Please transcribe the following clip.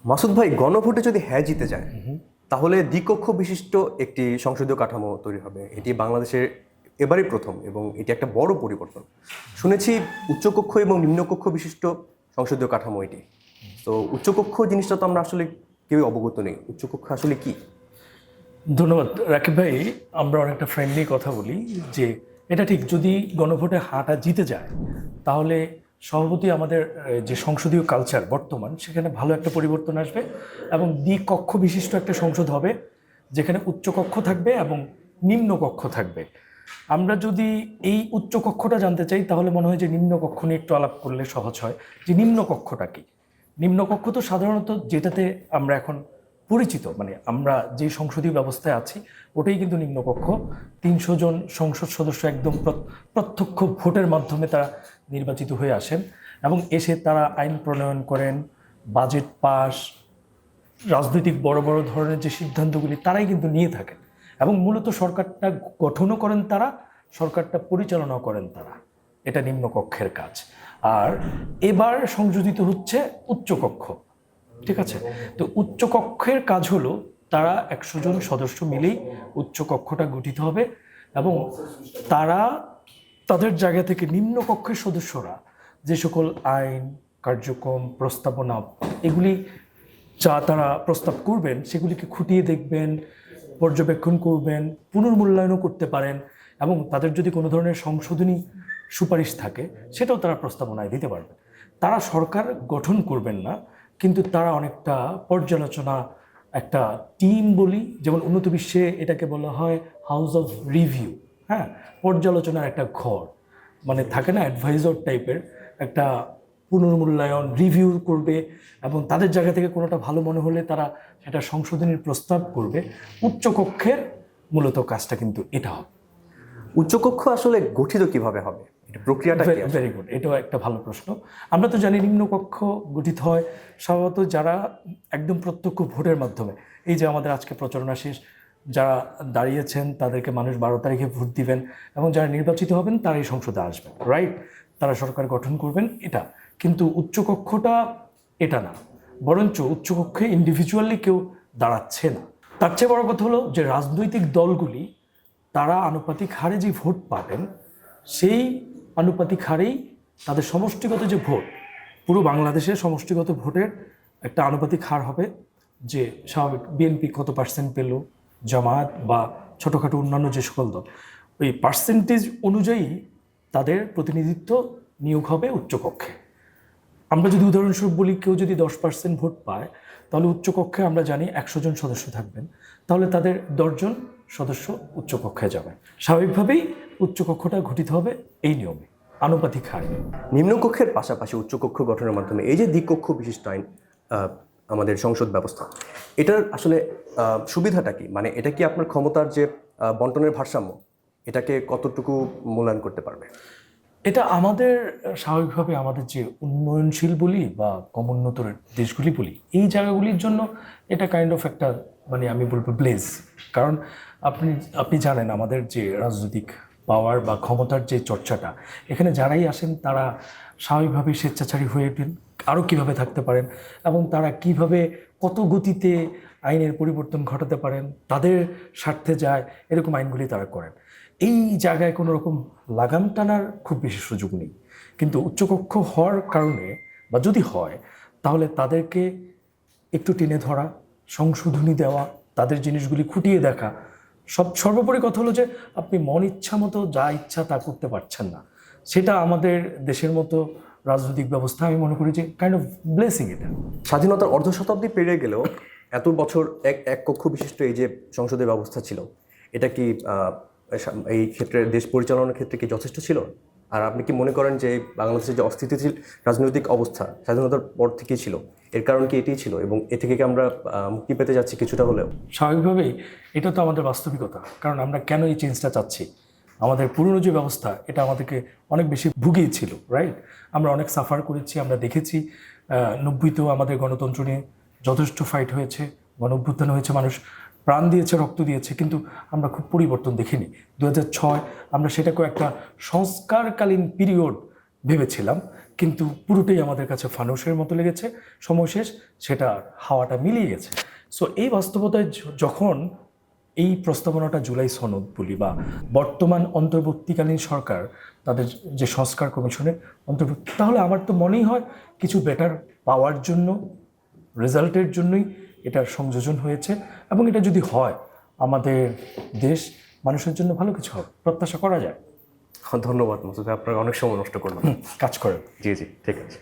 মাসুদ ভাই, গণভোটে যদি হ্যাঁ জিতে যায় তাহলে দ্বিকক্ষ বিশিষ্ট একটি সংসদীয় কাঠামো তৈরি হবে। এটি বাংলাদেশের এবারই প্রথম এবং এটি একটা বড় পরিবর্তন। শুনেছি উচ্চকক্ষ এবং নিম্নকক্ষ বিশিষ্ট সংসদীয় কাঠামো এটি। তো উচ্চকক্ষ জিনিসটা তো আমরা আসলে কেউ অবগত নেই। উচ্চকক্ষ আসলে কি? ধন্যবাদ রাকিব ভাই। আমরা অনেকটা ফ্রেন্ডলি কথা বলি যে এটা ঠিক, যদি গণভোটে হাটা জিতে যায় তাহলে সভাপতি আমাদের যে সংসদীয় কালচার বর্তমান সেখানে ভালো একটা পরিবর্তন আসবে এবং দ্বিকক্ষ বিশিষ্ট একটা সংসদ হবে যেখানে উচ্চকক্ষ থাকবে এবং নিম্নকক্ষ থাকবে। আমরা যদি এই উচ্চকক্ষটা জানতে চাই তাহলে মনে হয় যে নিম্নকক্ষ নিয়ে একটু আলাপ করলে সহজ হয়। যে নিম্নকক্ষটা কি? নিম্নকক্ষ তো সাধারণত যেটাতে আমরা এখন পরিচিত, মানে আমরা যে সংসদীয় ব্যবস্থায় আছি ওটাই কিন্তু নিম্নকক্ষ। ৩০০ জন সংসদ সদস্য একদম প্রত্যক্ষ ভোটের মাধ্যমে তারা নির্বাচিত হয়ে আসেন এবং এসে তারা আইন প্রণয়ন করেন, বাজেট পাস, রাজনৈতিক বড় বড় ধরনের যে সিদ্ধান্তগুলি তারাই কিন্তু নিয়ে থাকেন এবং মূলত সরকারটা গঠনও করেন তারা, সরকারটা পরিচালনাও করেন তারা। এটা নিম্নকক্ষের কাজ। আর এবার সংযোজিত হচ্ছে উচ্চকক্ষ। ঠিক আছে? তো উচ্চকক্ষের কাজ হলো তারা ১০০ জন সদস্য মিলেই উচ্চকক্ষটা গঠিত হবে এবং তারা তাদের জায়গা থেকে নিম্নকক্ষের সদস্যরা যে সকল আইন, কার্যক্রম, প্রস্তাবনা এগুলি যা তারা প্রস্তাব করবেন সেগুলিকে খুঁটিয়ে দেখবেন, পর্যবেক্ষণ করবেন, পুনর্মূল্যায়নও করতে পারেন এবং তাদের যদি কোনো ধরনের সংশোধনী সুপারিশ থাকে সেটাও তারা প্রস্তাবনায় দিতে পারবেন। তারা সরকার গঠন করবেন না, কিন্তু তারা অনেকটা পর্যালোচনা, একটা টিম বলি, যেমন উন্নত বিশ্বে এটাকে বলা হয় হাউস অফ রিভিউ। হ্যাঁ, পর্যালোচনার একটা ঘর, মানে থাকে না অ্যাডভাইজর টাইপের একটা, পুনর্মূল্যায়ন রিভিউ করবে এবং তাদের জায়গা থেকে কোনোটা ভালো মনে হলে তারা সেটা সংশোধনের প্রস্তাব করবে। উচ্চকক্ষের মূলত কাজটা কিন্তু এটা হবে। উচ্চকক্ষ আসলে গঠিত কিভাবে হবে? এটা প্রক্রিয়াটা কি আসলে? ভেরি গুড, এটাও একটা ভালো প্রশ্ন। আমরা তো জানি নিম্নকক্ষ গঠিত হয় স্বভাবত যারা একদম প্রত্যক্ষ ভোটের মাধ্যমে, এই যে আমাদের আজকে প্রচারণা শেষ, যারা দাঁড়িয়েছেন তাদেরকে মানুষ ১২ তারিখে ভোট দিবেন এবং যারা নির্বাচিত হবেন তারাই সংসদে আসবেন, রাইট? তারা সরকার গঠন করবেন, এটা। কিন্তু উচ্চকক্ষটা এটা না, বরঞ্চ উচ্চকক্ষে ইন্ডিভিজুয়ালি কেউ দাঁড়াচ্ছে না। তার চেয়ে বড় কথা হলো যে রাজনৈতিক দলগুলি তারা আনুপাতিক হারে যে ভোট পাবেন সেই আনুপাতিক হারেই তাদের সমষ্টিগত যে ভোট, পুরো বাংলাদেশের সমষ্টিগত ভোটের একটা আনুপাতিক হার হবে। যে স্বাভাবিক বিএনপি কত পার্সেন্ট পেল, জামায়াত বা ছোটোখাটো অন্যান্য যে সকল দল, ওই পার্সেন্টেজ অনুযায়ী তাদের প্রতিনিধিত্ব নিয়োগ হবে উচ্চকক্ষে। আমরা যদি উদাহরণস্বরূপ বলি, কেউ যদি 10% ভোট পায় তাহলে উচ্চকক্ষে আমরা জানি ১০০ জন সদস্য থাকবেন, তাহলে তাদের ১০ জন সদস্য উচ্চকক্ষে যাবেন। স্বাভাবিকভাবেই উচ্চকক্ষটা গঠিত হবে এই নিয়মে, আনুপাতিক হারে। নিম্নকক্ষের পাশাপাশি উচ্চকক্ষ গঠনের মাধ্যমে এই যে দ্বিকক্ষ বিশিষ্ট আইন, আমাদের সংসদ ব্যবস্থা, এটার আসলে সুবিধাটা কি? মানে এটা কি আপনার ক্ষমতার যে বন্টনের ভারসাম্য, এটাকে কতটুকু মূল্যায়ন করতে পারবে? এটা আমাদের স্বাভাবিকভাবে আমাদের যে উন্নয়নশীল বলি বা কমোন্নত দেশগুলি বলি, এই জায়গাগুলির জন্য এটা কাইন্ড অফ একটা, মানে আমি বলবো ব্লেজ। কারণ আপনি আপনি জানেন আমাদের যে রাজনৈতিক পাওয়ার বা ক্ষমতার যে চর্চাটা, এখানে যারাই আসেন তারা স্বাভাবিকভাবে স্বেচ্ছাচারী হয়ে ওঠেন, আরও কীভাবে থাকতে পারেন এবং তারা কিভাবে কত গতিতে আইনের পরিবর্তন ঘটাতে পারেন, তাদের স্বার্থে যায় এরকম আইনগুলি তারা করেন। এই জায়গায় কোনো রকম লাগাম টানার খুব বেশি সুযোগ নেই। কিন্তু উচ্চকক্ষ হওয়ার কারণে, বা যদি হয়, তাহলে তাদেরকে একটু টেনে ধরা, সংশোধনী দেওয়া, তাদের জিনিসগুলি খুঁটিয়ে দেখা, সর্বোপরি কথা হলো যে আপনি মন ইচ্ছা মতো যা ইচ্ছা তা করতে পারছেন না। সেটা আমাদের দেশের মতো রাজনৈতিক ব্যবস্থা আমি মনে করি যে কাইন্ড অফ ব্লেসিং এটা। স্বাধীনতার অর্ধ শতাব্দী পেরিয়ে গেলেও এত বছর এক এক কক্ষ বিশিষ্ট এই যে সংসদের ব্যবস্থা ছিল, এটা কি এই ক্ষেত্রে দেশ পরিচালনার ক্ষেত্রে কি যথেষ্ট ছিল? আর আপনি কি মনে করেন যে বাংলাদেশের যে অস্থিতিশীল রাজনৈতিক অবস্থা স্বাধীনতার পর থেকেই ছিল, এর কারণ কি এটাই ছিল এবং এ থেকে কি আমরা মুক্তি পেতে যাচ্ছি কিছুটা হলেও? স্বাভাবিকভাবেই এটা তো আমাদের বাস্তবিকতা। কারণ আমরা কেন এই চেঞ্জটা চাচ্ছি? আমাদের পুরনো যে ব্যবস্থা এটা আমাদেরকে অনেক বেশি ভুগিয়েছিল, রাইট? আমরা অনেক সাফার করেছি, আমরা দেখেছি 90তেও আমাদের গণতন্ত্র নিয়ে যথেষ্ট ফাইট হয়েছে, গণ অভ্যুত্থান হয়েছে, মানুষ প্রাণ দিয়েছে, রক্ত দিয়েছে, কিন্তু আমরা খুব পরিবর্তন দেখিনি। 2006 আমরা সেটাকেও একটা সংস্কারকালীন পিরিয়ড ভেবেছিলাম, কিন্তু পুরোটাই আমাদের কাছে ফানুসের মতো লেগেছে, সময় শেষ, সেটা হাওয়াটা মিলিয়ে গেছে। সো এই বাস্তবতায় যখন এই প্রস্তাবনাটা জুলাই সনদ বলি বা বর্তমান অন্তর্বর্তীকালীন সরকার তাদের যে সংস্কার কমিশনে অন্তর্ভুক্ত, তাহলে আমার তো মনেই হয় কিছু বেটার পাওয়ার জন্য, রেজাল্টের জন্যই এটার সংযোজন হয়েছে, এবং এটা যদি হয় আমাদের দেশ মানুষের জন্য ভালো কিছু হবে, প্রত্যাশা করা যায়। ধন্যবাদ মাসুদ ভাই, আপনার অনেক সময় নষ্ট করলাম। কাজ করেন। জি জি, ঠিক আছে।